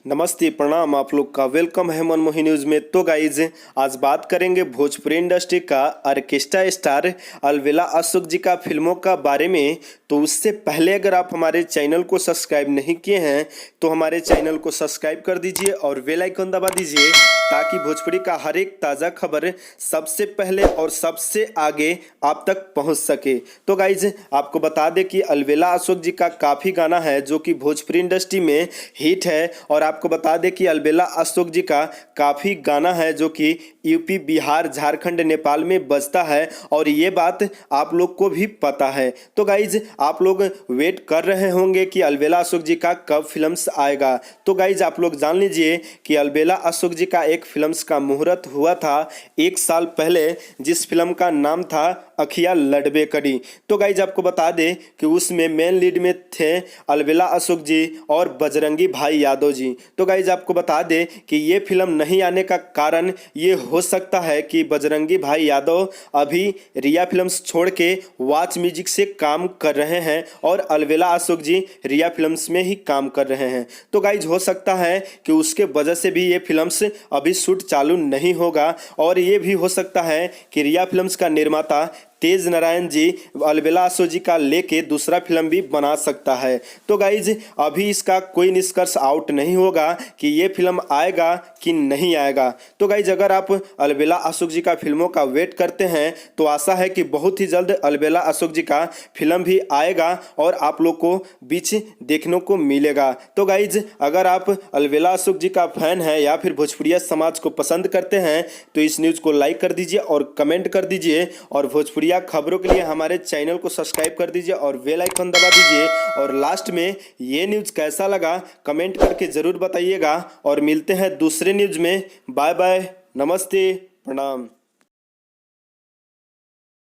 नमस्ते प्रणाम, आप लोग का वेलकम है मनमोही न्यूज़ में। तो गाइज आज बात करेंगे भोजपुरी इंडस्ट्री का ऑर्केस्ट्रा स्टार अलबेला अशोक जी का फिल्मों का बारे में। तो उससे पहले अगर आप हमारे चैनल को सब्सक्राइब नहीं किए हैं तो हमारे चैनल को सब्सक्राइब कर दीजिए और बेल आइकन दबा दीजिए ताकि भोजपुरी का हर एक ताज़ा खबर सबसे पहले और सबसे आगे आप तक पहुंच सके। तो गाइज आपको बता दें कि अलबेला अशोक जी का काफ़ी गाना है जो कि भोजपुरी इंडस्ट्री में हिट है, और आपको बता दें कि अलबेला अशोक जी का काफ़ी गाना है जो कि यूपी, बिहार, झारखंड, नेपाल में बजता है, और ये बात आप लोग को भी पता है। तो गाइज आप लोग वेट कर रहे होंगे कि अलबेला अशोक जी का कब फिल्म्स आएगा। तो गाइज आप लोग जान लीजिए कि अलबेला अशोक जी का एक फिल्म्स का मुहूर्त हुआ था 1 साल पहले, जिस फिल्म का नाम था अखिया लड़बे करी। तो गाइज आपको बता दें कि उसमें मेन लीड में थे अलबेला अशोक जी और बजरंगी भाई यादव जी। तो गाइज आपको बता दें कि ये फिल्म नहीं आने का कारण ये हो सकता है कि बजरंगी भाई यादव अभी रिया फिल्म्स छोड़ के वाच म्यूजिक से काम कर रहे हैं और अलबेला अशोक जी रिया फिल्म्स में ही काम कर रहे हैं। तो गाइज हो सकता है कि उसके वजह से भी ये फिल्म्स अभी शूट चालू नहीं होगा, और ये भी हो सकता है कि रिया फिल्म्स का निर्माता तेज नारायण जी अलबेला अशोक जी का लेके दूसरा फिल्म भी बना सकता है। तो गाइज अभी इसका कोई निष्कर्ष आउट नहीं होगा कि ये फिल्म आएगा कि नहीं आएगा। तो गाइज अगर आप अलबेला अशोक जी का फिल्मों का वेट करते हैं तो आशा है कि बहुत ही जल्द अलबेला अशोक जी का फिल्म भी आएगा और आप लोग को बीच देखने को मिलेगा। तो गाइज अगर आप अलबेला अशोक जी का फैन है या फिर भोजपुरिया समाज को पसंद करते हैं तो इस न्यूज़ को लाइक कर दीजिए और कमेंट कर दीजिए, और भोजपुरी खबरों के लिए हमारे चैनल को सब्सक्राइब कर दीजिए और बेल आइकन दबा दीजिए। और लास्ट में ये न्यूज़ कैसा लगा कमेंट करके ज़रूर बताइएगा, और मिलते हैं दूसरे न्यूज़ में। बाय बाय, नमस्ते, प्रणाम।